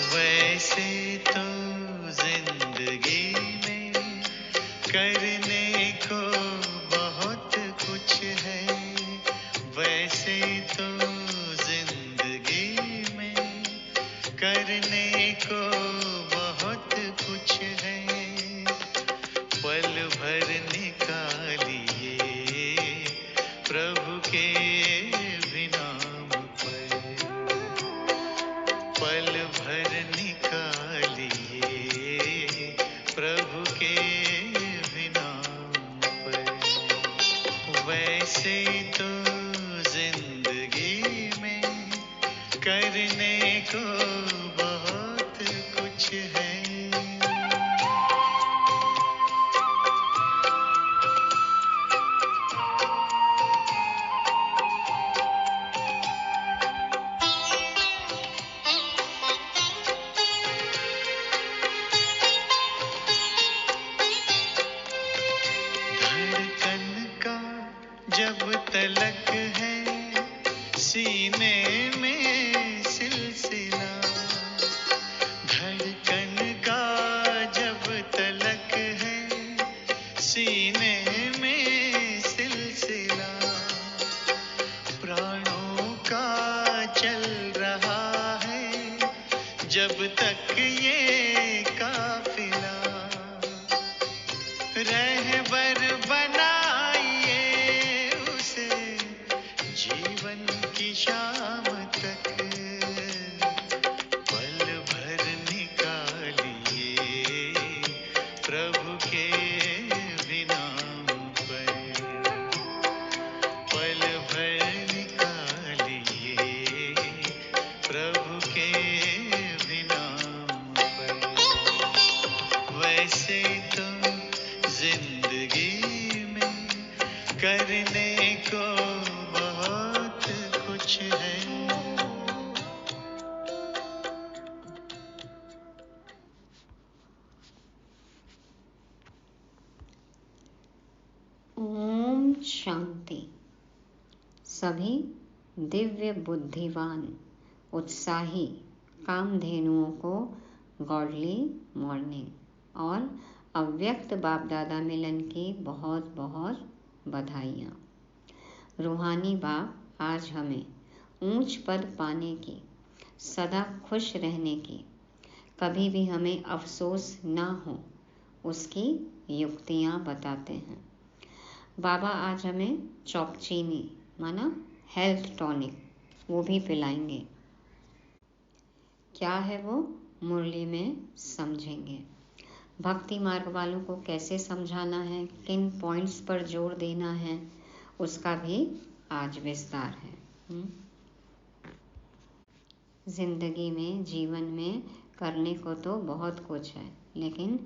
वैसे तो जिंदगी में करने को बहुत कुछ है, वैसे तो जिंदगी में करने को बहुत कुछ है। पल भर निकालिए प्रभु के भी नाम पर, पल भर निकालिए प्रभु के भी नाम पर। वैसे तो जिंदगी में करने को बहुत कुछ है। जब तलक है सीने में सिलसिला, धड़कन का जब तलक है सीने में सिलसिला, प्राणों का चल रहा है जब तक ये काफिला, रहबर बनाइए उसे जीवन की शाम तक, पल भर निकालिए प्रभु के भी नाम पर, पल भर निकालिए प्रभु के भी नाम पर। वैसे तो जिंदगी में करने को बहुत कुछ है। ओम शांति। सभी दिव्य बुद्धिवान उत्साही कामधेनुओं को गॉडली मॉर्निंग और अव्यक्त बाप दादा मिलन की बहुत बहुत बधाइयाँ। रूहानी बाप आज हमें ऊंच पद पाने की, सदा खुश रहने की, कभी भी हमें अफसोस ना हो उसकी युक्तियाँ बताते हैं। बाबा आज हमें चौपचीनी माना हेल्थ टॉनिक वो भी पिलाएंगे। क्या है वो मुरली में समझेंगे। भक्ति मार्ग वालों को कैसे समझाना है, किन पॉइंट्स पर जोर देना है, उसका भी आज विस्तार है। जिंदगी में, जीवन में करने को तो बहुत कुछ है, लेकिन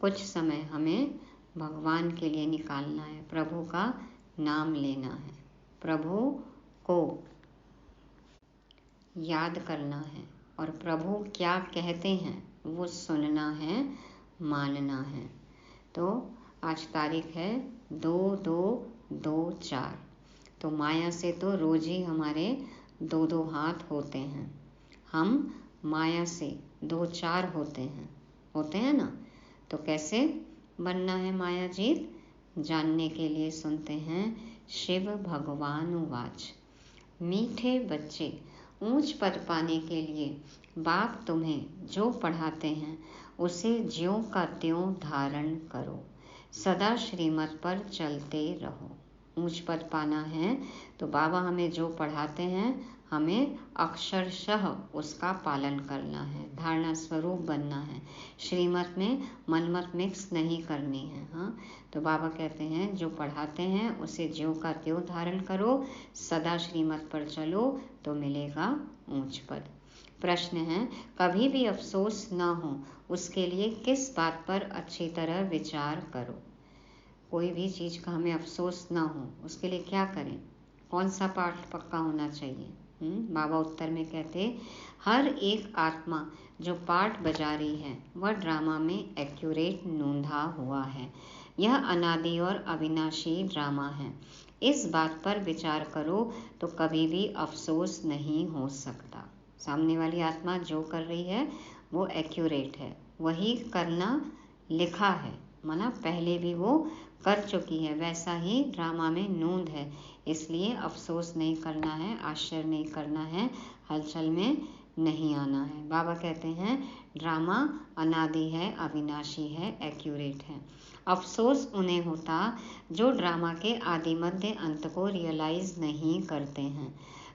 कुछ समय हमें भगवान के लिए निकालना है, प्रभु का नाम लेना है, प्रभु को याद करना है और प्रभु क्या कहते हैं वो सुनना है, मानना है। तो आज तारीख है 2/2/2004। तो माया से तो रोज ही हमारे 2 हाथ होते हैं, हम माया से 2-4 होते हैं ना। तो कैसे बनना है माया जीत, जानने के लिए सुनते हैं शिव भगवान वाच। मीठे बच्चे, ऊंच पद पाने के लिए बाप तुम्हें जो पढ़ाते हैं उसे ज्यों का त्यों धारण करो, सदा श्रीमत पर चलते रहो। ऊंच पद पाना है तो बाबा हमें जो पढ़ाते हैं हमें अक्षरशः उसका पालन करना है, धारणा स्वरूप बनना है, श्रीमत में मनमत मिक्स नहीं करनी है। हाँ, तो बाबा कहते हैं जो पढ़ाते हैं उसे ज्यों का त्यों धारण करो, सदा श्रीमत पर चलो तो मिलेगा ऊंच पद। प्रश्न है, कभी भी अफसोस न हो उसके लिए किस बात पर अच्छी तरह विचार करो। कोई भी चीज़ का हमें अफसोस ना हो उसके लिए क्या करें, कौन सा पाठ पक्का होना चाहिए। बाबा उत्तर में कहते, हर एक आत्मा जो पाठ बजा रही है वह ड्रामा में एक्यूरेट नूंधा हुआ है। यह अनादि और अविनाशी ड्रामा है। इस बात पर विचार करो तो कभी भी अफसोस नहीं हो सकता। सामने वाली आत्मा जो कर रही है वो एक्यूरेट है, वही करना लिखा है, माना पहले भी वो कर चुकी है, वैसा ही ड्रामा में नूंद है, इसलिए अफसोस नहीं करना है, आश्चर्य नहीं करना है, हलचल में नहीं आना है। बाबा कहते हैं ड्रामा अनादि है, अविनाशी है, एक्यूरेट है। अफसोस उन्हें होता जो ड्रामा के आदि मध्य अंत को रियलाइज नहीं करते हैं।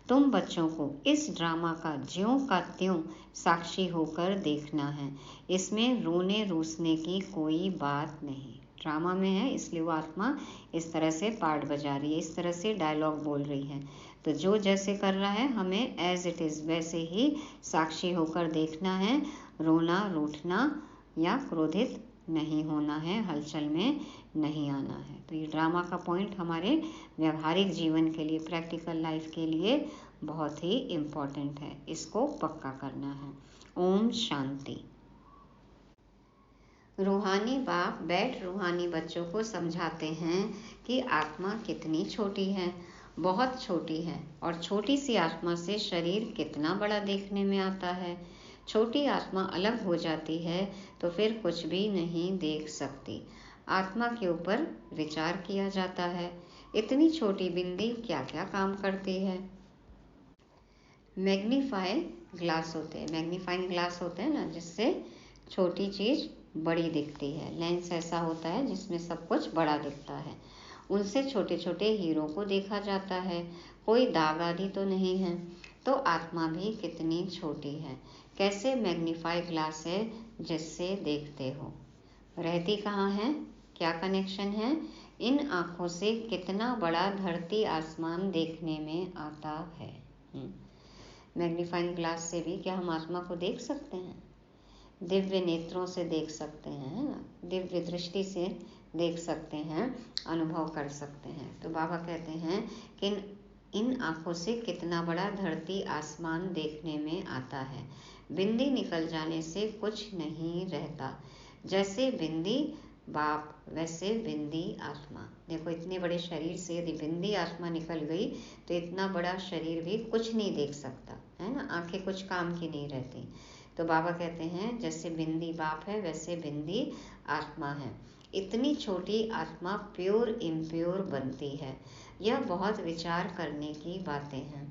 तुम बच्चों को इस ड्रामा का ज्यों का त्यों साक्षी होकर देखना है। इसमें रोने रूसने की कोई बात नहीं। ड्रामा में है इसलिए वो आत्मा इस तरह से पार्ट बजा रही है, इस तरह से डायलॉग बोल रही है। तो जो जैसे कर रहा है हमें एज इट इज़ वैसे ही साक्षी होकर देखना है। रोना रूठना या क्रोधित नहीं होना है, हलचल में नहीं आना है। तो ये ड्रामा का पॉइंट हमारे व्यवहारिक जीवन के लिए, प्रैक्टिकल लाइफ के लिए बहुत ही इम्पोर्टेंट है, इसको पक्का करना है। ओम शांति। रूहानी बाप बैठ रूहानी बच्चों को समझाते हैं कि आत्मा कितनी छोटी है, बहुत छोटी है, और छोटी सी आत्मा से शरीर कितना बड़ा देखने में आता है। छोटी आत्मा अलग हो जाती है तो फिर कुछ भी नहीं देख सकती। आत्मा के ऊपर विचार किया जाता है, इतनी छोटी बिंदी क्या क्या काम करती है। मैग्नीफाई ग्लास होते हैं, मैग्नीफाइंग ग्लास होते हैं ना, जिससे छोटी चीज़ बड़ी दिखती है। लेंस ऐसा होता है जिसमें सब कुछ बड़ा दिखता है, उनसे छोटे छोटे हीरों को देखा जाता है, कोई दाग आदि तो नहीं है। तो आत्मा भी कितनी छोटी है, कैसे मैग्नीफाई ग्लास है जिससे देखते हो। रहती कहाँ है, क्या कनेक्शन है, इन आँखों से कितना बड़ा धरती आसमान देखने में आता है। मैग्नीफाइंग ग्लास से भी क्या हम आत्मा को देख सकते हैं, दिव्य नेत्रों से देख सकते हैं ना, दिव्य दृष्टि से देख सकते हैं, अनुभव कर सकते हैं। तो बाबा कहते हैं कि इन आँखों से कितना बड़ा धरती आसमान देखने में आता है। बिंदी निकल जाने से कुछ नहीं रहता, जैसे बिंदी बाप वैसे बिंदी आत्मा। देखो इतने बड़े शरीर से यदि बिंदी आत्मा निकल गई तो इतना बड़ा शरीर भी कुछ नहीं देख सकता है ना, आंखें कुछ काम की नहीं रहती। तो बाबा कहते हैं जैसे बिंदी बाप है वैसे बिंदी आत्मा है। इतनी छोटी आत्मा प्योर इम्प्योर बनती है। यह बहुत विचार करने की बातें हैं,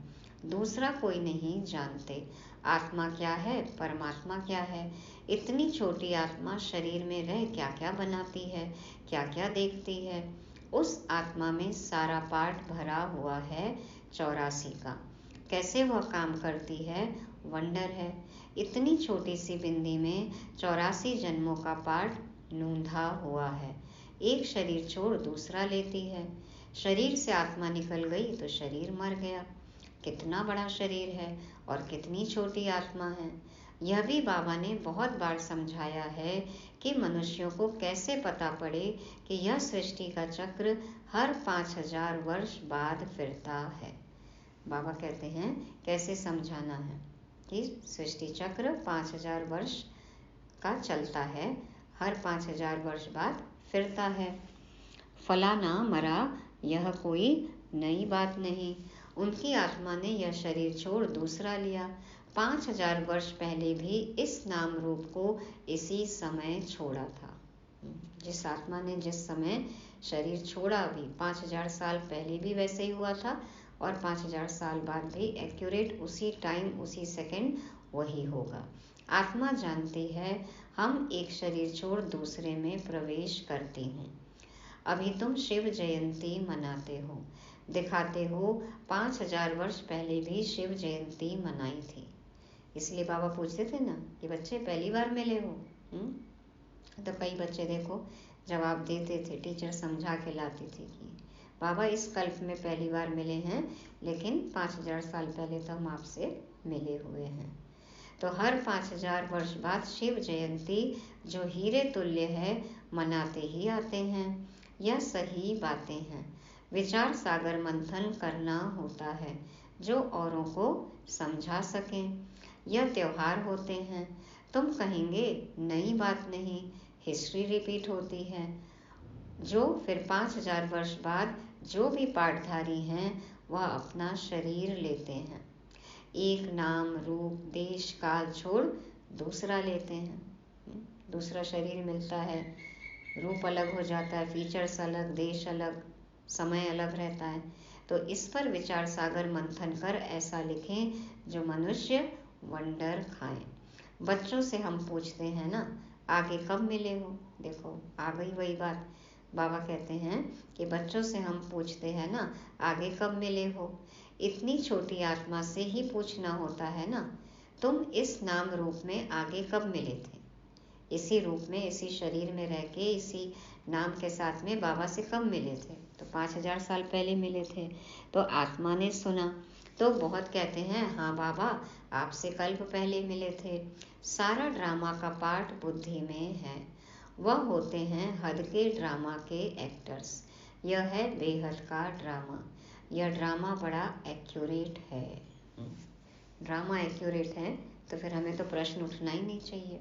दूसरा कोई नहीं जानते आत्मा क्या है, परमात्मा क्या है। इतनी छोटी आत्मा शरीर में रह क्या क्या बनाती है, क्या क्या देखती है। उस आत्मा में सारा पाठ भरा हुआ है 84 का। कैसे वह काम करती है, वंडर है। इतनी छोटी सी बिंदी में 84 जन्मों का पाठ नूंधा हुआ है। एक शरीर छोड़ दूसरा लेती है, शरीर से आत्मा निकल गई तो शरीर मर गया। कितना बड़ा शरीर है और कितनी छोटी आत्मा है। यह भी बाबा ने बहुत बार समझाया है कि मनुष्यों को कैसे पता पड़े कि यह सृष्टि का चक्र हर 5000 वर्ष बाद फिरता है। बाबा कहते हैं कैसे समझाना है कि सृष्टि चक्र 5000 वर्ष का चलता है, हर 5000 वर्ष बाद फिरता है। फलाना मरा यह कोई नई बात नहीं, उनकी आत्मा ने यह शरीर छोड़ दूसरा लिया। 5000 वर्ष पहले भी इस नाम रूप को इसी समय छोड़ा था। जिस आत्मा ने जिस समय शरीर छोड़ा अभी 5000 साल पहले भी वैसे ही हुआ था और 5000 साल बाद भी एक्यूरेट उसी टाइम उसी सेकंड वही होगा। आत्मा जानती है हम एक शरीर छोड़ दूसरे में प्रवेश करती हूँ। अभी तुम शिव जयंती मनाते हो, दिखाते हो 5000 वर्ष पहले भी शिव जयंती मनाई थी। इसलिए बाबा पूछते थे ना कि बच्चे पहली बार मिले हो। तो कई बच्चे देखो जवाब देते थे, टीचर समझा के लाती थी कि बाबा इस कल्प में पहली बार मिले हैं, लेकिन 5000 साल पहले तो हम आपसे मिले हुए हैं। तो हर 5000 वर्ष बाद शिव जयंती जो हीरे तुल्य है मनाते ही आते हैं। यह सही बातें हैं। विचार सागर मंथन करना होता है जो औरों को समझा सकें। यह त्योहार होते हैं। तुम कहेंगे नई बात नहीं, हिस्ट्री रिपीट होती है। जो फिर 5000 वर्ष बाद जो भी पाठधारी हैं वह अपना शरीर लेते हैं। एक नाम रूप देश काल छोड़ दूसरा लेते हैं। दूसरा शरीर मिलता है, रूप अलग हो जाता है, फीचर्स अलग, देश अलग, समय अलग रहता है। तो इस पर विचार सागर मंथन कर ऐसा लिखें जो मनुष्य वंडर खाएं। बच्चों से हम पूछते हैं ना आगे कब मिले हो। देखो आ गई वही बात। बाबा कहते हैं कि बच्चों से हम पूछते हैं ना आगे कब मिले हो। इतनी छोटी आत्मा से ही पूछना होता है ना, तुम इस नाम रूप में आगे कब मिले थे। इसी रूप में इसी शरीर में रह के इसी नाम के साथ में बाबा से कब मिले थे। तो 5000 साल पहले मिले थे। तो आत्मा ने सुना तो बहुत कहते हैं हाँ बाबा आपसे कल्प पहले मिले थे। सारा ड्रामा का पार्ट बुद्धि में है। वह होते हैं हद के ड्रामा के एक्टर्स। यह है बेहद का ड्रामा। यह ड्रामा बड़ा एक्यूरेट है। ड्रामा एक्यूरेट है तो फिर हमें तो प्रश्न उठना ही नहीं चाहिए।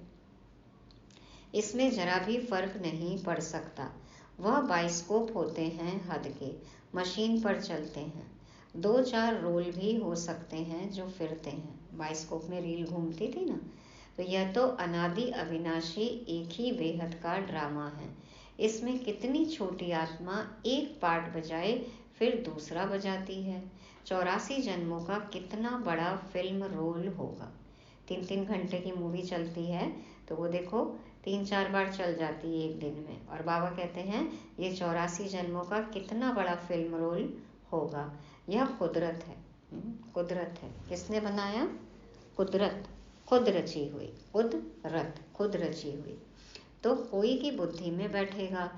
इसमें जरा भी फर्क नहीं पड़ सकता। वह बाइस्कोप होते हैं हद के, मशीन पर चलते हैं। 2-4 रोल भी हो सकते हैं जो फिरते हैं। बाइस्कोप में रील घूमती थी ना, तो यह तो अनादि अविनाशी एक ही बेहद का ड्रामा है। इसमें कितनी छोटी आत्मा एक पार्ट बजाए फिर दूसरा बजाती है। 84 जन्मों का कितना बड़ा फिल्म रोल होगा। 3-3 घंटे की मूवी चलती है तो वो देखो 3-4 बार चल जाती है एक दिन में। और बाबा कहते हैं ये 84 जन्मों का कितना बड़ा फिल्म रोल होगा। यह कुदरत है। कुदरत है। किसने बनाया? कुदरत। खुद रची हुई। कुदरत खुद रची हुई। तो कोई की बुद्धि में बैठेगा।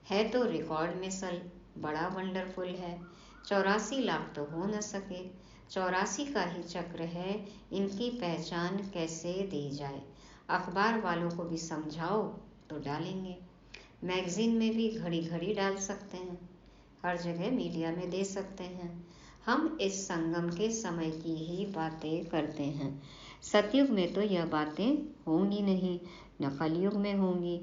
है तो रिकॉर्ड मिसल, बड़ा वंडरफुल है। 84 लाख तो हो न सके। 84 का ही चक्र है। इनकी पहचान कैसे दी जाए। अखबार वालों को भी समझाओ तो डालेंगे। मैगजीन में भी घड़ी घड़ी डाल सकते हैं। हर जगह मीडिया में दे सकते हैं। हम इस संगम के समय की ही बातें करते हैं। सतयुग में तो यह बातें होंगी नहीं, न कलयुग में होंगी।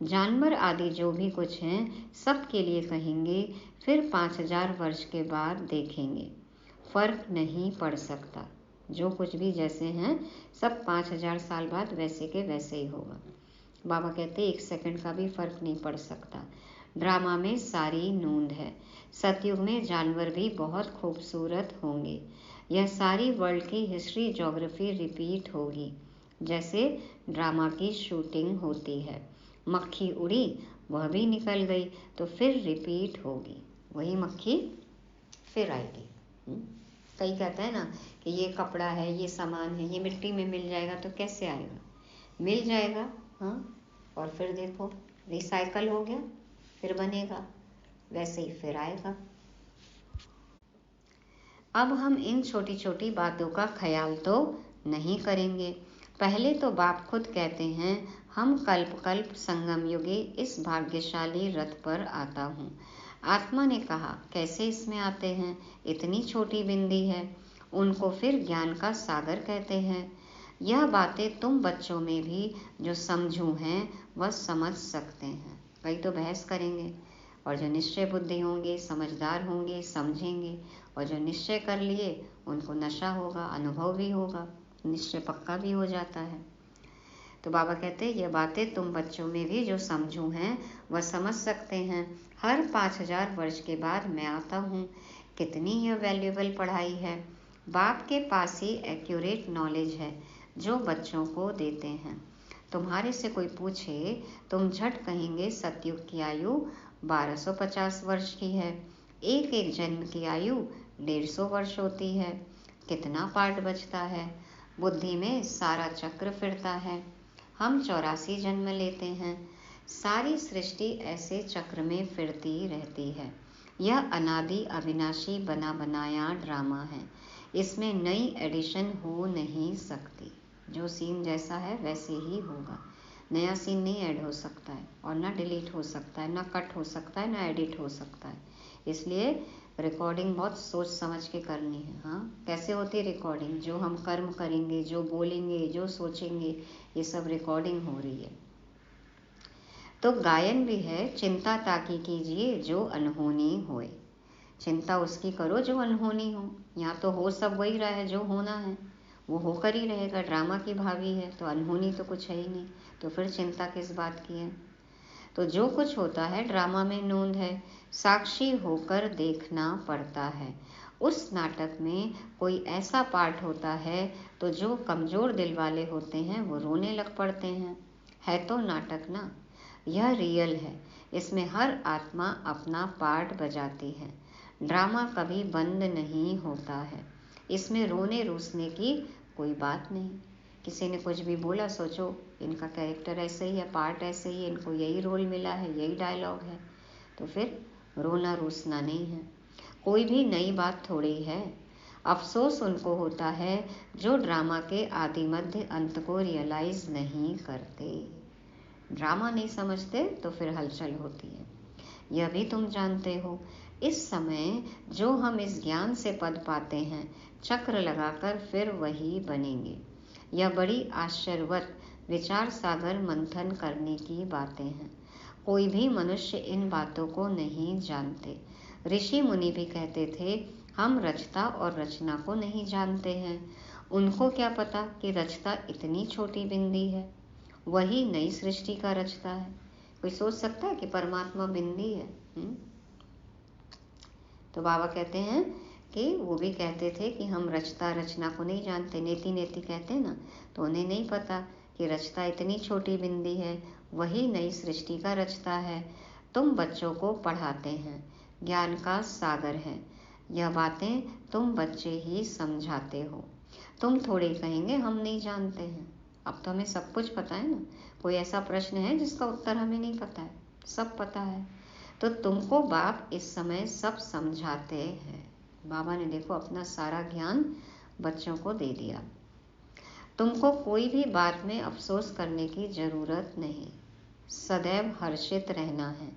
जानवर आदि जो भी कुछ हैं सब के लिए कहेंगे फिर 5000 वर्ष के बाद देखेंगे। फर्क नहीं पड़ सकता। जो कुछ भी जैसे हैं सब 5000 साल बाद वैसे के वैसे ही होगा। बाबा कहते 1 सेकंड का भी फर्क नहीं पड़ सकता। ड्रामा में सारी नूंद है। सतयुग में जानवर भी बहुत खूबसूरत होंगे। यह सारी वर्ल्ड की हिस्ट्री ज्योग्राफी रिपीट होगी जैसे ड्रामा की शूटिंग होती है। मक्खी उड़ी, वह भी निकल गई तो फिर रिपीट होगी। वही मक्खी फिर आएगी। कई कहते हैं ना कि ये कपड़ा है, ये सामान है, ये मिट्टी में मिल जाएगा तो कैसे आएगा। मिल जाएगा हाँ, और फिर देखो रिसाइकल हो गया, फिर बनेगा, वैसे ही फिर आएगा। अब हम इन छोटी छोटी बातों का ख्याल तो नहीं करेंगे। पहले तो बाप खुद कहते हैं हम कल्प कल्प संगम युगे इस भाग्यशाली रथ पर आता हूँ। आत्मा ने कहा कैसे इसमें आते हैं, इतनी छोटी बिंदी है। उनको फिर ज्ञान का सागर कहते हैं। यह बातें तुम बच्चों में भी जो समझू हैं वह समझ सकते हैं। कई तो बहस करेंगे, और जो निश्चय बुद्धि होंगे, समझदार होंगे, समझेंगे। और जो निश्चय कर लिए उनको नशा होगा, अनुभव भी होगा, निश्चय पक्का भी हो जाता है। तो बाबा कहते हैं ये बातें तुम बच्चों में भी जो समझू हैं वह समझ सकते हैं। हर 5000 वर्ष के बाद मैं आता हूँ। कितनी यह वैल्यूएबल पढ़ाई है। बाप के पास ही एक्यूरेट नॉलेज है जो बच्चों को देते हैं। तुम्हारे से कोई पूछे तुम झट कहेंगे सतयुग की आयु 1250 वर्ष की है। एक एक जन्म की आयु 150 वर्ष होती है। कितना पार्ट बचता है? बुद्धि में सारा चक्र फिरता है। हम 84 जन्म लेते हैं। सारी सृष्टि ऐसे चक्र में फिरती रहती है। यह अनादि अविनाशी बना बनाया ड्रामा है। इसमें नई एडिशन हो नहीं सकती। जो सीन जैसा है वैसे ही होगा। नया सीन नहीं ऐड हो सकता है, और ना डिलीट हो सकता है, ना कट हो सकता है, ना एडिट हो सकता है। इसलिए रिकॉर्डिंग बहुत सोच समझ के करनी है। हाँ, कैसे होती है रिकॉर्डिंग? जो हम कर्म करेंगे, जो बोलेंगे, जो सोचेंगे, ये सब रिकॉर्डिंग हो रही है। तो गायन भी है, चिंता ताकि कीजिए जो अनहोनी होए। चिंता उसकी करो जो अनहोनी हो। यहाँ तो हो सब वही रहा है, जो होना है वो होकर ही रहेगा। ड्रामा की भावी है तो अनहोनी तो कुछ है ही नहीं, तो फिर चिंता किस बात की है? तो जो कुछ होता है ड्रामा में नोंद है, साक्षी होकर देखना पड़ता है। उस नाटक में कोई ऐसा पार्ट होता है तो जो कमज़ोर दिल वाले होते हैं वो रोने लग पड़ते हैं। है तो नाटक ना, यह रियल है। इसमें हर आत्मा अपना पार्ट बजाती है। ड्रामा कभी बंद नहीं होता है। इसमें रोने रूसने की कोई बात नहीं। किसी ने कुछ भी बोला, सोचो इनका कैरेक्टर ऐसे ही है, पार्ट ऐसे ही है, इनको यही रोल मिला है, यही डायलॉग है, तो फिर रोना रूसना नहीं है। कोई भी नई बात थोड़ी है। अफसोस उनको होता है जो ड्रामा के आदि मध्य अंत को रियलाइज नहीं करते। ड्रामा नहीं समझते तो फिर हलचल होती है। यह भी तुम जानते हो, इस समय जो हम इस ज्ञान से पद पाते हैं, चक्र लगाकर फिर वही बनेंगे। यह बड़ी आश्चर्यवत विचार सागर मंथन करने की बातें हैं। कोई भी मनुष्य इन बातों को नहीं जानते। ऋषि मुनि भी कहते थे हम रचता और रचना को नहीं जानते हैं। उनको क्या पता कि रचता इतनी छोटी बिंदी है, वही नई सृष्टि का रचता है। कोई सोच सकता है कि परमात्मा बिंदी है? तो बाबा कहते हैं कि वो भी कहते थे कि हम रचता रचना को नहीं जानते। नेति नेति कहते हैं ना, तो उन्हें नहीं पता कि रचता इतनी छोटी बिंदी है, वही नई सृष्टि का रचता है। तुम बच्चों को पढ़ाते हैं, ज्ञान का सागर है। यह बातें तुम बच्चे ही समझाते हो। तुम थोड़े कहेंगे हम नहीं जानते हैं। अब तो हमें सब कुछ पता है ना। कोई ऐसा प्रश्न है जिसका उत्तर हमें नहीं पता है? सब पता है। तो तुमको बाप इस समय सब समझाते हैं। बाबा ने देखो अपना सारा ज्ञान बच्चों को दे दिया। तुमको कोई भी बात में अफसोस करने की जरूरत नहीं। सदैव हर्षित रहना है।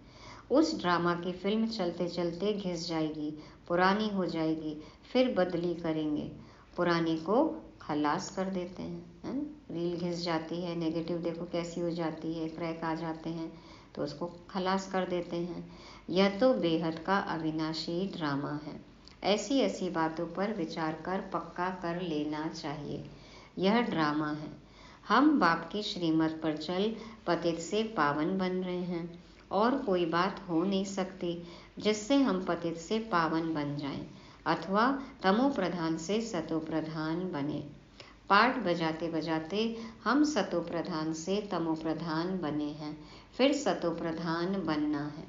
उस ड्रामा की फिल्म चलते चलते घिस जाएगी, पुरानी हो जाएगी, फिर बदली करेंगे। पुरानी को खलास कर देते हैं। रील घिस जाती है, नेगेटिव देखो कैसी हो जाती है, क्रैक आ जाते हैं, तो उसको खलास कर देते हैं। यह तो बेहद का अविनाशी ड्रामा है। ऐसी ऐसी बातों पर विचार कर पक्का कर लेना चाहिए। यह ड्रामा है। हम बाप की श्रीमत पर चल पतित से पावन बन रहे हैं, और कोई बात हो नहीं सकती जिससे हम पतित से पावन बन जाएं, अथवा तमो प्रधान से सतो प्रधान बने। पाठ बजाते बजाते हम सतो प्रधान से तमो प्रधान बने हैं, फिर सतो प्रधान बनना है।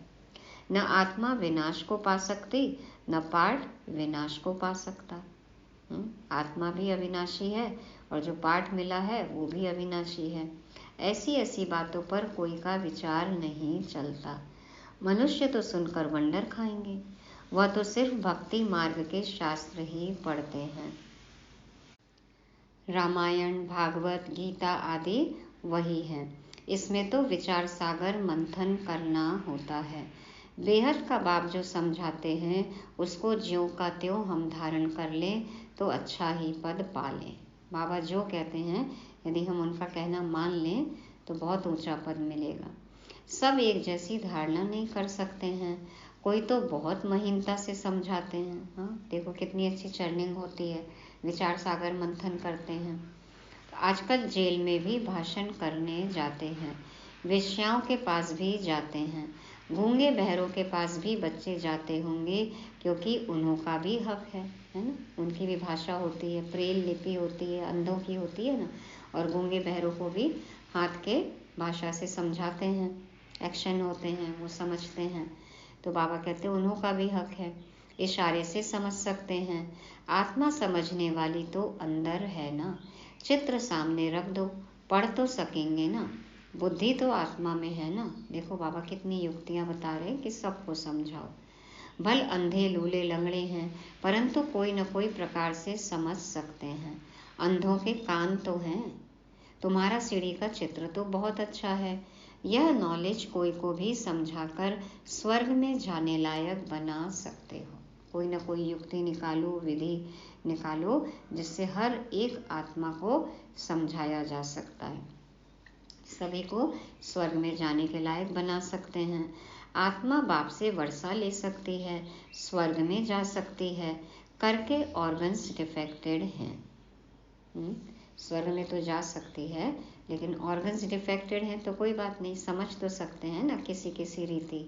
न आत्मा विनाश को पा सकती, न पाठ विनाश को पा सकता। आत्मा भी अविनाशी है और जो पाठ मिला है वो भी अविनाशी है। ऐसी ऐसी बातों पर कोई का विचार नहीं चलता। मनुष्य तो सुनकर वंडर खाएंगे। वह तो सिर्फ भक्ति मार्ग के शास्त्र ही पढ़ते हैं। रामायण, भागवत, गीता आदि वही है। इसमें तो विचार सागर मंथन करना होता है। बेहद का बाप जो समझाते हैं उसको ज्यों का त्यों हम धारण कर लें तो अच्छा ही पद पा लें। बाबा जो कहते हैं यदि हम उनका कहना मान लें तो बहुत ऊंचा पद मिलेगा। सब एक जैसी धारणा नहीं कर सकते हैं। कोई तो बहुत महीनता से समझाते हैं। हाँ, देखो कितनी अच्छी चर्निंग होती है, विचार सागर मंथन करते हैं। आजकल जेल में भी भाषण करने जाते हैं, वेश्याओं के पास भी जाते हैं, गूंगे बहरों के पास भी बच्चे जाते होंगे, क्योंकि उन्हों का भी हक है ना। उनकी भी भाषा होती है, ब्रेल लिपि होती है, अंधों की होती है ना। और गूंगे बहरों को भी हाथ के भाषा से समझाते हैं, एक्शन होते हैं, वो समझते हैं। तो बाबा कहते हैं उन्हों का भी हक है, इशारे से समझ सकते हैं। आत्मा समझने वाली तो अंदर है ना, चित्र सामने रख दो, पढ़ तो सकेंगे ना, बुद्धि तो आत्मा में है ना। देखो बाबा कितनी युक्तियां बता रहे हैं कि सबको समझाओ। भल अंधे लूले लंगड़े हैं, परंतु कोई न कोई प्रकार से समझ सकते हैं। अंधों के कान तो हैं। तुम्हारा सीढ़ी का चित्र तो बहुत अच्छा है। यह नॉलेज कोई को भी समझाकर स्वर्ग में जाने लायक बना सकते हो। कोई न कोई युक्ति निकालो, विधि निकालो, जिससे हर एक आत्मा को समझाया जा सकता है, सभी को स्वर्ग में जाने के लायक बना सकते हैं। आत्मा बाप से वर्षा ले सकती है, स्वर्ग में जा सकती है, करके ऑर्गन्स डिफेक्टेड हैं। स्वर्ग में तो जा सकती है, लेकिन ऑर्गन्स डिफेक्टेड हैं तो कोई बात नहीं, समझ तो सकते हैं ना किसी किसी रीति।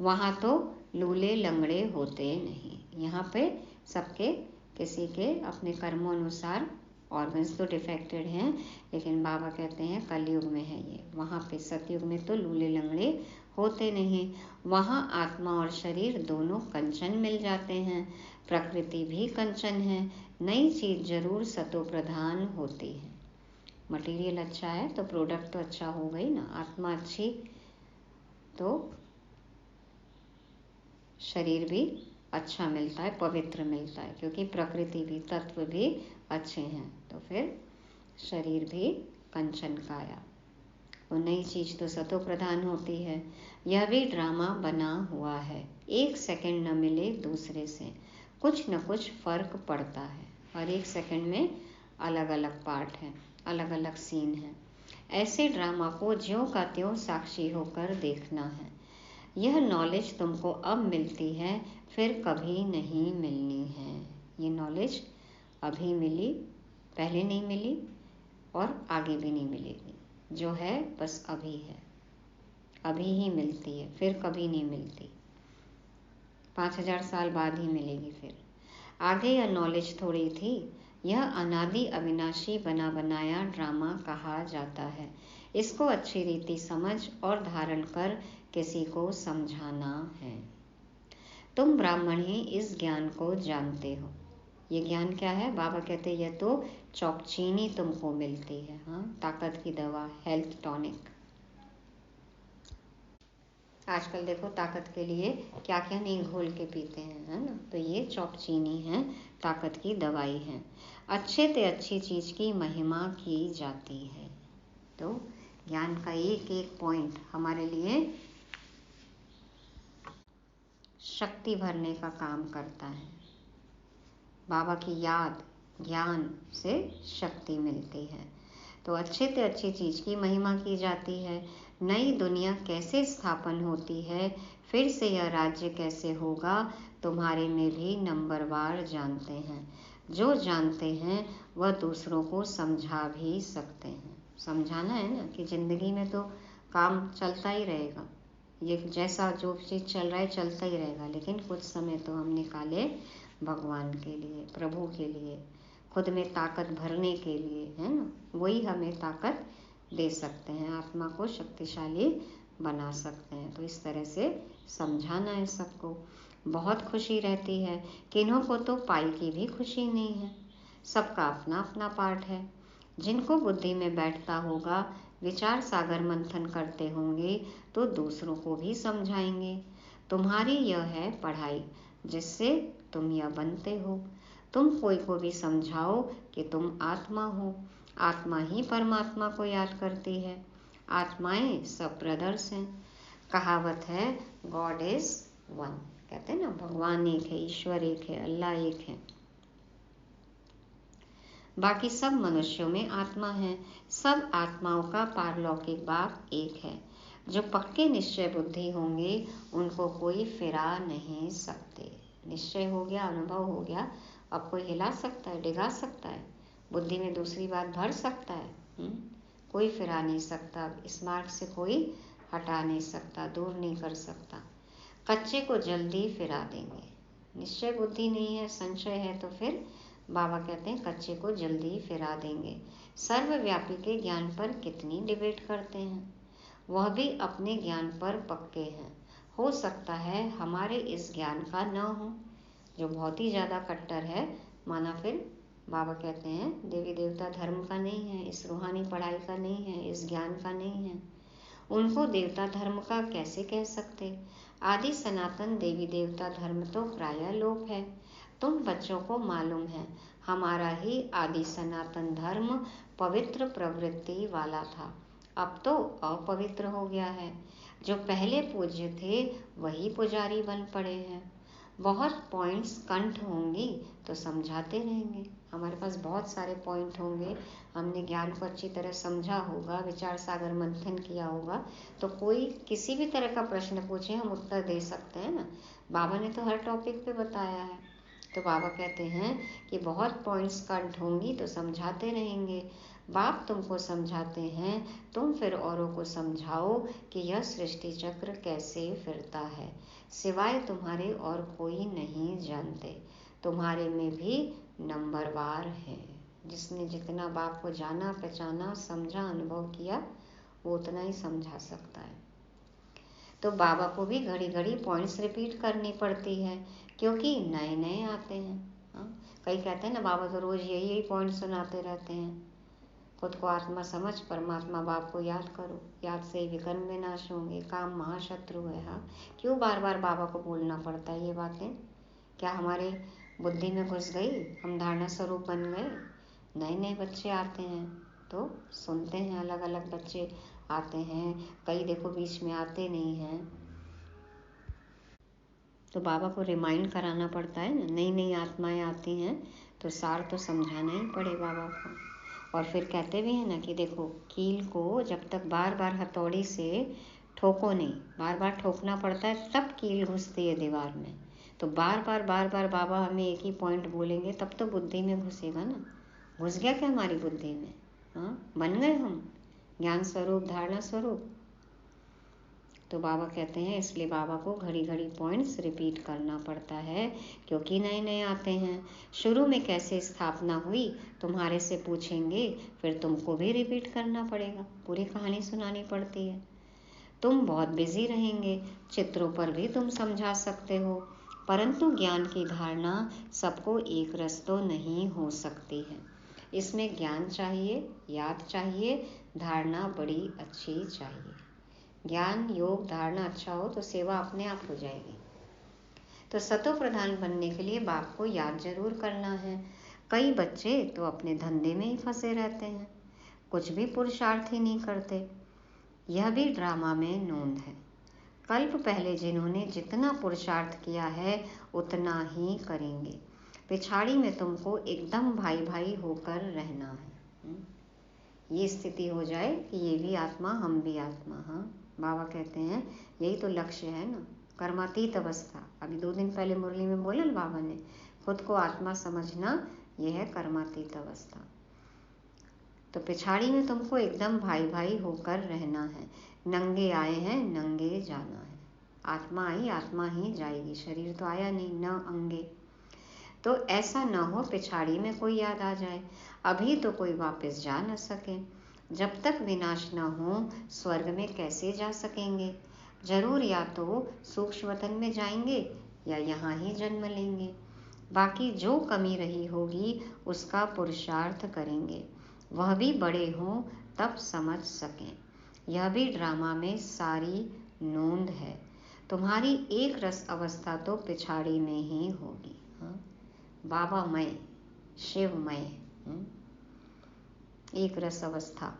वहाँ तो लूले लंगड़े होते नहीं, यहाँ पे सबके किसी के अपने कर्मों अनुसार ऑर्गन्स तो डिफेक्टेड हैं, लेकिन बाबा कहते हैं कलयुग में है ये। वहाँ पे सतयुग में तो लूले लंगड़े होते नहीं, वहाँ आत्मा और शरीर दोनों कंचन मिल जाते हैं। प्रकृति भी कंचन है, नई चीज जरूर सतो प्रधान होती है। मटेरियल अच्छा है तो प्रोडक्ट तो अच्छा हो गई ना, आत्मा अच्छी तो शरीर भी अच्छा मिलता है, पवित्र मिलता है, क्योंकि प्रकृति भी तत्व भी अच्छे हैं, तो फिर शरीर भी कंचन काया। और नई चीज तो सतो प्रधान होती है। यह भी ड्रामा बना हुआ है, एक सेकंड न मिले दूसरे से, कुछ न कुछ फर्क पड़ता है। और एक सेकंड में अलग अलग पार्ट है, अलग अलग सीन है। ऐसे ड्रामा को ज्यों का त्यों साक्षी होकर देखना है। यह नॉलेज तुमको अब मिलती है, फिर कभी नहीं मिलनी है। ये नॉलेज अभी मिली, पहले नहीं मिली और आगे भी नहीं मिलेगी। जो है बस अभी है, अभी ही मिलती है, फिर कभी नहीं मिलती। 5000 साल बाद ही मिलेगी फिर। आगे यह नॉलेज थोड़ी थी, यह अनादि अविनाशी बना बनाया ड्रामा कहा जाता है। इसको अच्छी रीति समझ और धारण कर किसी को समझाना है। तुम ब्राह्मण ही इस ज्ञान को जानते हो। ये ज्ञान क्या है? बाबा कहते हैं यह तो चौकचीनी तुमको मिलती है। हाँ, ताकत की दवा, हेल्थ टॉनिक। आजकल देखो ताकत के लिए क्या क्या नहीं घोल के पीते हैं, है ना। तो ये चौकचीनी है, ताकत की दवाई है। अच्छे से अच्छी चीज की महिमा की जाती है। तो ज्ञान का एक एक पॉइंट हमारे लिए शक्ति भरने का काम करता है। बाबा की याद, ज्ञान से शक्ति मिलती है। तो अच्छे से अच्छी चीज की महिमा की जाती है। नई दुनिया कैसे स्थापन होती है, फिर से यह राज्य कैसे होगा, तुम्हारे में भी नंबरवार जानते हैं। जो जानते हैं वह दूसरों को समझा भी सकते हैं। समझाना है ना कि जिंदगी में तो काम चलता ही रहेगा, ये जैसा जो चीज चल रहा है चलता ही रहेगा, लेकिन कुछ समय तो हम निकाले भगवान के लिए, प्रभु के लिए, खुद में ताकत भरने के लिए, है ना। वही हमें ताकत दे सकते हैं, आत्मा को शक्तिशाली बना सकते हैं। तो इस तरह से समझाना है सबको। बहुत खुशी रहती है, किन्हों को तो पाई की भी खुशी नहीं है। सबका अपना अपना पार्ट है। जिनको बुद्धि में बैठता होगा, विचार सागर मंथन करते होंगे, तो दूसरों को भी समझाएंगे। तुम्हारी यह है पढ़ाई, जिससे तुम यह बनते हो। तुम कोई को भी समझाओ कि तुम आत्मा हो। आत्मा ही परमात्मा को याद करती है। आत्माएं सब ब्रदर्स हैं। कहावत है गॉड इज वन। कहते हैं ना, भगवान एक है, ईश्वर एक है, अल्लाह एक है। बाकी सब मनुष्यों में आत्मा है। सब आत्माओं का पारलौकिक बाप एक है। जो पक्के निश्चय बुद्धि होंगे, उनको कोई फिरा नहीं सकते। निश्चय हो गया, अनुभव हो गया, अब कोई हिला सकता है, डिगा सकता है, बुद्धि में दूसरी बात भर सकता है? कोई फिरा नहीं सकता। इस मार्ग से कोई हटा नहीं सकता, दूर नहीं कर सकता। कच्चे को जल्दी फिरा देंगे। निश्चय बुद्धि नहीं है, संशय है, तो फिर बाबा कहते हैं कच्चे को जल्दी फिरा देंगे। सर्वव्यापी के ज्ञान पर कितनी डिबेट करते हैं, वह भी अपने ज्ञान पर पक्के हैं। हो सकता है हमारे इस ज्ञान का न हो। जो बहुत ही ज़्यादा कट्टर है, माना फिर बाबा कहते हैं देवी देवता धर्म का नहीं है, इस रूहानी पढ़ाई का नहीं है, इस ज्ञान का नहीं है, उनको देवता धर्म का कैसे कह सकते। आदि सनातन देवी देवता धर्म तो प्रायः लोप है। तुम बच्चों को मालूम है हमारा ही आदि सनातन धर्म पवित्र प्रवृत्ति वाला था, अब तो अपवित्र हो गया है। जो पहले पूज्य थे वही पुजारी बन पड़े हैं। बहुत पॉइंट्स कंठ होंगी तो समझाते रहेंगे। हमारे पास बहुत सारे पॉइंट होंगे, हमने ज्ञान को अच्छी तरह समझा होगा, विचार सागर मंथन किया होगा, तो कोई किसी भी तरह का प्रश्न पूछे हम उत्तर दे सकते हैं ना। बाबा ने तो हर टॉपिक पे बताया है। तो बाबा कहते हैं कि बहुत पॉइंट्स कंठ होंगी तो समझाते रहेंगे। बाप तुमको समझाते हैं, तुम फिर औरों को समझाओ कि यह सृष्टि चक्र कैसे फिरता है। सिवाय तुम्हारे और कोई नहीं जानते। तुम्हारे में भी नंबरवार है। जिसने जितना बाप को जाना, पहचाना, समझा, अनुभव किया, वो उतना ही समझा सकता है। तो बाबा को भी घड़ी घड़ी पॉइंट्स रिपीट करनी पड़ती है, क्योंकि नए नए आते हैं। कई कहते हैं ना बाबा तो रोज यही पॉइंट सुनाते रहते हैं। खुद को आत्मा समझ, परमात्मा बाप को याद करो, याद से विकर्म विनाश होंगे, काम महाशत्रु है। हाँ, क्यों बार बार बाबा को बोलना पड़ता है ये बातें? क्या हमारे बुद्धि में घुस गई, हम धारणा स्वरूप बन गए? नए नए बच्चे आते हैं तो सुनते हैं, अलग अलग बच्चे आते हैं, कई देखो बीच में आते नहीं हैं, तो बाबा को रिमाइंड कराना पड़ता है ना। नई नई आत्माएं आती हैं तो सार तो समझाना ही पड़े बाबा को। और फिर कहते भी हैं ना कि देखो, कील को जब तक बार बार हथौड़ी से ठोको नहीं, बार बार ठोकना पड़ता है, तब कील घुसती है दीवार में। तो बार बार बाबा हमें एक ही पॉइंट बोलेंगे तब तो बुद्धि में घुसेगा ना। घुस गया क्या हमारी बुद्धि में? हाँ, बन गए हम ज्ञान स्वरूप, धारणा स्वरूप। तो बाबा कहते हैं इसलिए बाबा को घड़ी घड़ी पॉइंट्स रिपीट करना पड़ता है, क्योंकि नए नए आते हैं। शुरू में कैसे स्थापना हुई तुम्हारे से पूछेंगे, फिर तुमको भी रिपीट करना पड़ेगा, पूरी कहानी सुनानी पड़ती है। तुम बहुत बिजी रहेंगे, चित्रों पर भी तुम समझा सकते हो, परंतु ज्ञान की धारणा सबको एक रस तो नहीं हो सकती है। इसमें ज्ञान चाहिए, याद चाहिए, धारणा बड़ी अच्छी चाहिए। ज्ञान, योग, धारणा अच्छा हो तो सेवा अपने आप हो जाएगी। तो सतो प्रधान बनने के लिए बाप को याद जरूर करना है। कई बच्चे तो अपने धंधे में ही फंसे रहते हैं, कुछ भी पुरुषार्थ ही नहीं करते। यह भी ड्रामा में नोंद है। कल्प पहले जिन्होंने जितना पुरुषार्थ किया है उतना ही करेंगे। पिछाड़ी में तुमको एकदम भाई भाई होकर रहना है। ये स्थिति हो जाए कि ये भी आत्मा, हम भी आत्मा। हाँ, बाबा कहते हैं यही तो लक्ष्य है ना, कर्मातीत अवस्था। अभी 2 दिन पहले मुरली में बोला बाबा ने, खुद को आत्मा समझना, यह है कर्मातीत अवस्था। तो पिछाड़ी में तुमको एकदम भाई भाई होकर रहना है। नंगे आए हैं, नंगे जाना है। आत्मा आई, आत्मा ही जाएगी, शरीर तो आया नहीं, न अंगे। तो ऐसा न हो पिछाड़ी में कोई याद आ जाए, अभी तो कोई वापस जा न सके। जब तक विनाश न हो स्वर्ग में कैसे जा सकेंगे? जरूर या तो सूक्ष्म वतन में जाएंगे या यहाँ ही जन्म लेंगे। बाकी जो कमी रही होगी उसका पुरुषार्थ करेंगे, वह भी बड़े हों तब समझ सकें। यह भी ड्रामा में सारी नोंद है। तुम्हारी एक रस अवस्था तो पिछाड़ी में ही होगी। हाँ? बाबामय, शिवमय, एक रस अवस्था।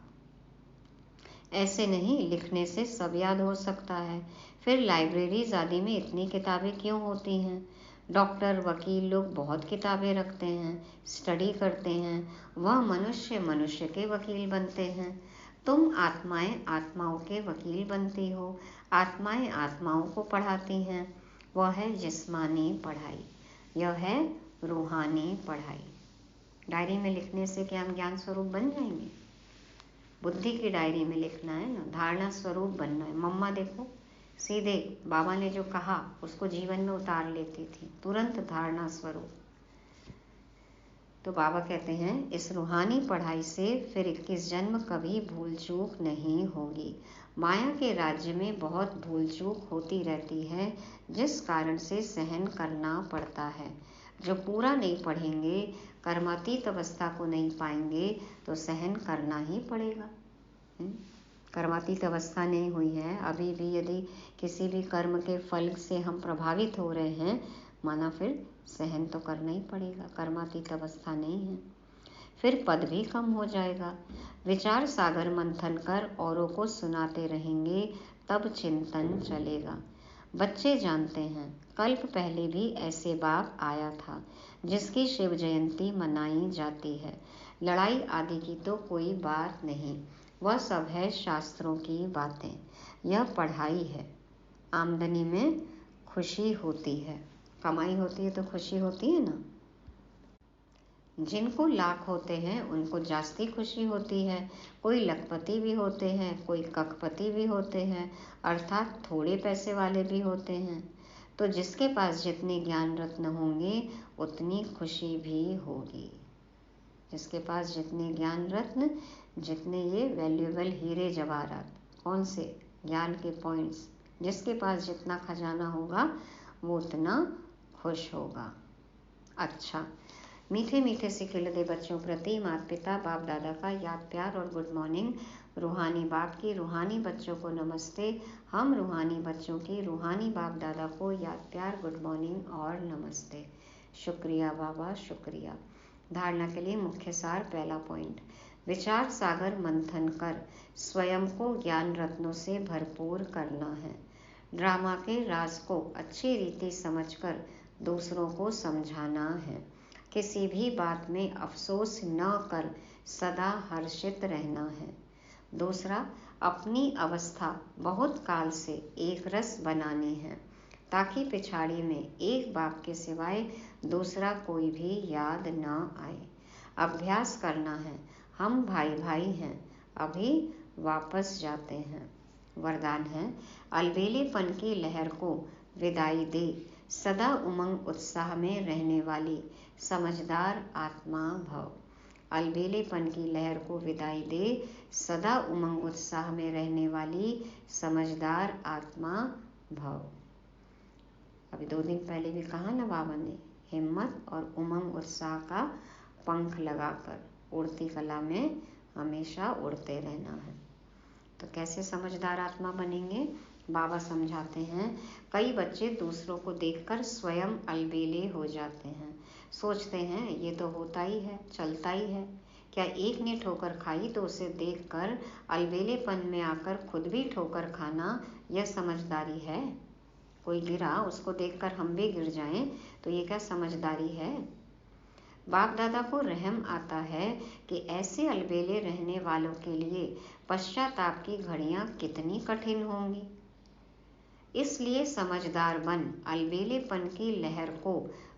ऐसे नहीं लिखने से सब याद हो सकता है। फिर लाइब्रेरीज आदि में इतनी किताबें क्यों होती हैं? डॉक्टर, वकील लोग बहुत किताबें रखते हैं, स्टडी करते हैं, वह मनुष्य मनुष्य के वकील बनते हैं। तुम आत्माएं आत्माओं के वकील बनती हो, आत्माएं आत्माओं को पढ़ाती हैं। वह है जिस्मानी पढ़ाई, यह है रूहानी पढ़ाई। डायरी में लिखने से क्या हम ज्ञान स्वरूप बन जाएंगे? बुद्धि की डायरी में लिखना है ना, धारणा स्वरूप बनना है। मम्मा देखो, सीधे बाबा ने जो कहा उसको जीवन में उतार लेती थी, तुरंत धारणा स्वरूप। तो बाबा कहते हैं इस रूहानी पढ़ाई से फिर 21 जन्म कभी भूल चूक नहीं होगी। माया के राज्य में बहुत भूल चूक होती रहती है, जिस कारण से सहन करना पड़ता है। जो पूरा नहीं पढ़ेंगे, कर्मातीत अवस्था को नहीं पाएंगे, तो सहन करना ही पड़ेगा। कर्मातीत अवस्था नहीं हुई है, अभी भी यदि किसी भी कर्म के फल से हम प्रभावित हो रहे हैं, माना फिर सहन तो करना ही पड़ेगा, कर्मातीत अवस्था नहीं है। फिर पद भी कम हो जाएगा। विचार सागर मंथन कर औरों को सुनाते रहेंगे, तब चिंतन चलेगा। बच्चे जानते हैं कल्प पहले भी ऐसे बाप आया था, जिसकी शिव जयंती मनाई जाती है। लड़ाई आदि की तो कोई बात नहीं, वह सब है शास्त्रों की बातें। यह पढ़ाई है। आमदनी में खुशी होती है, कमाई होती है तो खुशी होती है ना। जिनको लाख होते हैं उनको जास्ती खुशी होती है। कोई लखपति भी होते हैं, कोई कखपति भी होते हैं, अर्थात थोड़े पैसे वाले भी होते हैं। तो जिसके पास जितने ज्ञान रत्न होंगे उतनी खुशी भी होगी। जिसके पास जितने ज्ञान रत्न, जितने ये वैल्यूएबल हीरे जवाहरात, कौन से ज्ञान के पॉइंट्स, जिसके पास जितना खजाना होगा वो उतना खुश होगा। अच्छा, मीठे मीठे से खिलते बच्चों प्रति माता पिता बाप दादा का याद प्यार और गुड मॉर्निंग। रूहानी बाप की रूहानी बच्चों को नमस्ते। हम रूहानी बच्चों की रूहानी बाप दादा को याद प्यार, गुड मॉर्निंग और नमस्ते। शुक्रिया बाबा, शुक्रिया। धारणा के लिए मुख्य सार। पहला पॉइंट, विचार सागर मंथन कर स्वयं को ज्ञान रत्नों से भरपूर करना है। ड्रामा के राज को अच्छी रीति समझकर दूसरों को समझाना है। किसी भी बात में अफसोस न कर सदा हर्षित रहना है। दूसरा, अपनी अवस्था बहुत काल से एक रस बनानी है, ताकि पिछाड़ी में एक बाप के सिवाय दूसरा कोई भी याद न आए। अभ्यास करना है, हम भाई भाई हैं, अभी वापस जाते हैं। वरदान है, अलबेलेपन की लहर को विदाई दे, सदा उमंग उत्साह में रहने वाली समझदार आत्मा भव। अलबेलेपन की लहर को विदाई दे, सदा उमंग उत्साह में रहने वाली समझदार आत्मा भव। अभी 2 दिन पहले भी कहा ना बाबा ने, हिम्मत और उमंग उत्साह का पंख लगाकर उड़ती कला में हमेशा उड़ते रहना है। तो कैसे समझदार आत्मा बनेंगे? बाबा समझाते हैं, कई बच्चे दूसरों को देखकर स्वयं अलबेले हो जाते हैं। सोचते हैं ये तो होता ही है, चलता ही है। क्या एक ने ठोकर खाई तो उसे देखकर अलबेलेपन में आकर खुद भी ठोकर खाना, यह समझदारी है? कोई गिरा, उसको देखकर हम भी गिर जाएं, तो ये क्या समझदारी है? बाप दादा को रहम आता है कि ऐसे अलबेले रहने वालों के लिए पश्चाताप की घड़ियां कितनी कठिन होंगी। इसलिए समझदार बन अलबेलेपन की लहर को,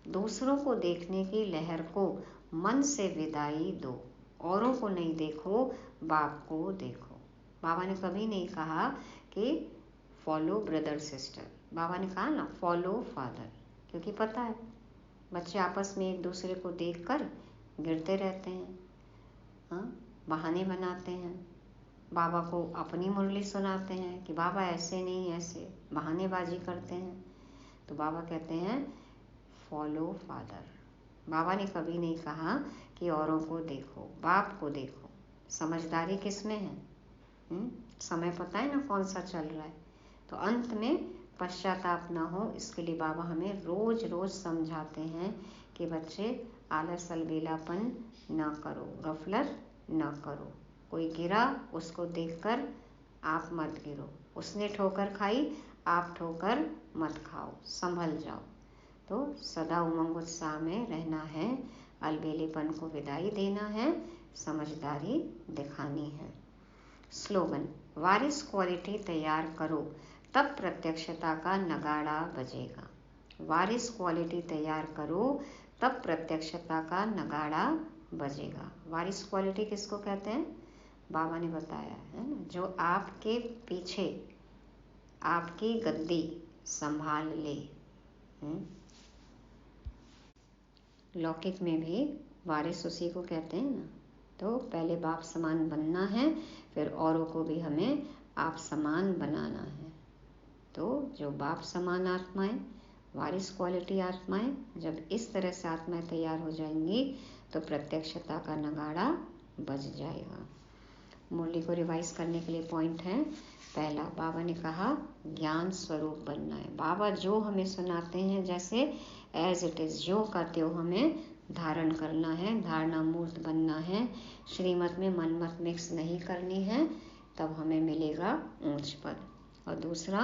दूसरों को देखने की लहर को मन से विदाई दो। औरों को नहीं देखो, बाप को देखो। बाबा ने कभी नहीं कहा कि फॉलो ब्रदर सिस्टर, बाबा ने कहा ना फॉलो फादर, क्योंकि पता है बच्चे आपस में एक दूसरे को देखकर गिरते रहते हैं, हाँ, बहाने बनाते हैं, बाबा को अपनी मुरली सुनाते हैं कि बाबा ऐसे नहीं ऐसे, बहानेबाजी करते हैं। तो बाबा कहते हैं फॉलो फादर। बाबा ने कभी नहीं कहा कि औरों को देखो, बाप को देखो। समझदारी किस में है? समय पता है ना कौन सा चल रहा है। तो अंत में पश्चाताप ना हो, इसके लिए बाबा हमें रोज रोज समझाते हैं कि बच्चे आलस अलबेलापन ना करो, गफलत ना करो। कोई गिरा, उसको देखकर आप मत गिरो। उसने ठोकर खाई, आप ठोकर मत खाओ, संभल जाओ। तो सदा उमंग उत्साह में रहना है, अलबेलेपन को विदाई देना है, समझदारी दिखानी है। स्लोगन, वारिस क्वालिटी तैयार करो, तब प्रत्यक्षता का नगाड़ा बजेगा। वारिस क्वालिटी तैयार करो, तब प्रत्यक्षता का नगाड़ा बजेगा। वारिस क्वालिटी किसको कहते हैं? बाबा ने बताया है ना, जो आपके पीछे आपकी गद्दी संभाल ले। लौकिक में भी वारिस उसी को कहते हैं ना। तो पहले बाप समान बनना है, फिर औरों को भी हमें आप समान बनाना है। तो जो बाप समान आत्माएं, वारिस क्वालिटी आत्माएं, जब इस तरह से आत्माएं तैयार हो जाएंगी तो प्रत्यक्षता का नगाड़ा बज जाएगा। मुरली को रिवाइज करने के लिए पॉइंट है, पहला बाबा ने कहा ज्ञान स्वरूप बनना है। बाबा जो हमें सुनाते हैं जैसे एज इट इज़, जो का त्यों हमें धारण करना है, धारणा मूर्त बनना है, श्रीमत में मनमत मिक्स नहीं करनी है, तब हमें मिलेगा ऊंच पद। और दूसरा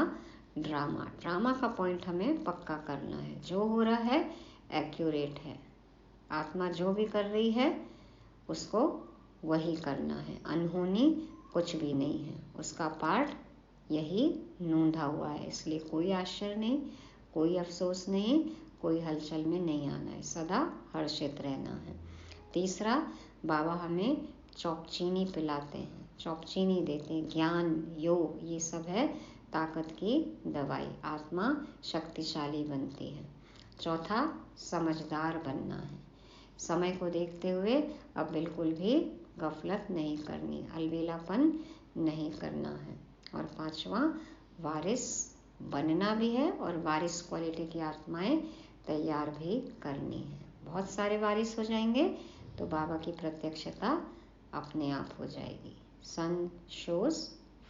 ड्रामा का पॉइंट हमें पक्का करना है, जो हो रहा है एक्यूरेट है, आत्मा जो भी कर रही है उसको वही करना है, अनहोनी कुछ भी नहीं है, उसका पार्ट यही नूंधा हुआ है। इसलिए कोई आश्चर्य नहीं, कोई अफसोस नहीं, कोई हलचल में नहीं आना है, सदा हर्षित रहना है। तीसरा, बाबा हमें चौकचीनी पिलाते हैं, चौकचीनी देते हैं, ज्ञान योग ये सब है ताकत की दवाई, आत्मा शक्तिशाली बनती है। चौथा, समझदार बनना है, समय को देखते हुए अब बिल्कुल भी गफलत नहीं करनी, अलबेलापन नहीं करना है। और पांचवा, वारिस बनना भी है और वारिस क्वालिटी की आत्माएं तैयार भी करनी है। बहुत सारे वारिस हो जाएंगे तो बाबा की प्रत्यक्षता अपने आप हो जाएगी। सन शोज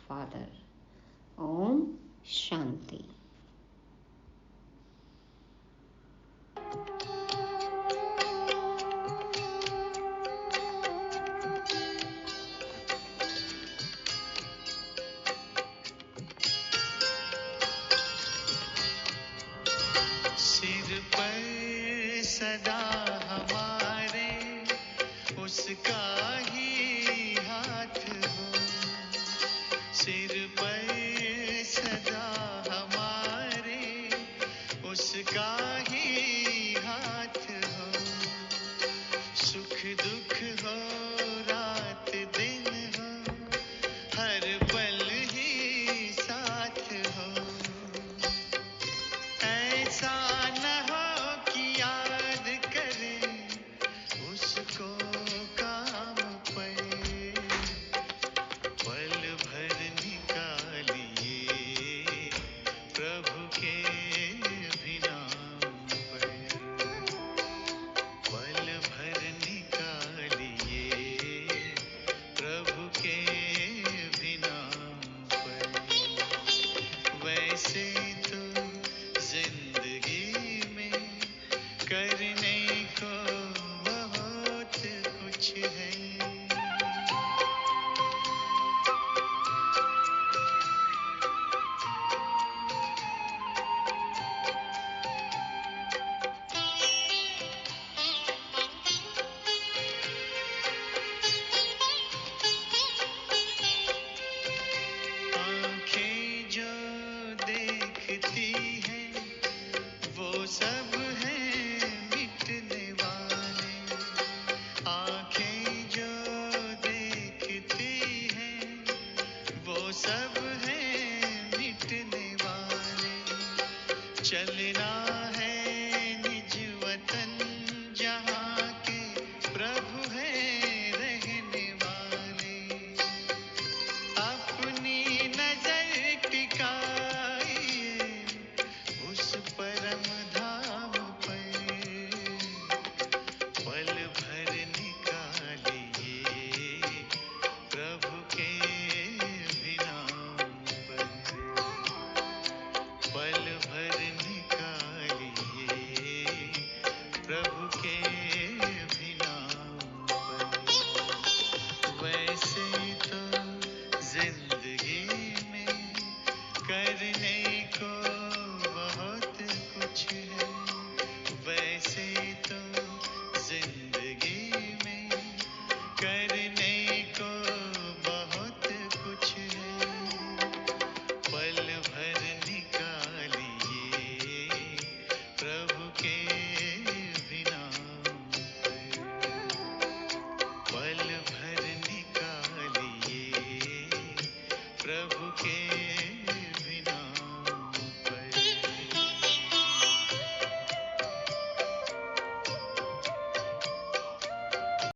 फादर। ओम शांति। सिर पर सदा हमारे उसका ही हाथ हो, सिर पर सदा हमारे उसका ही हाथ हो, सुख दुख हो रात दिन हो, हर पल ही साथ हो। ऐसा न हो कि याद करें उसको काम पे, पल भर निकालिए प्रभु के भी नाम पे, पल भर निकालिए प्रभु के भी नाम पे। वैसे तो जिंदगी में करने को बहुत कुछ है, आंखें जो देखती हैं वो सब हैं मिटने वाले, आंखें जो देखती हैं वो सब हैं मिटने वाले, चलना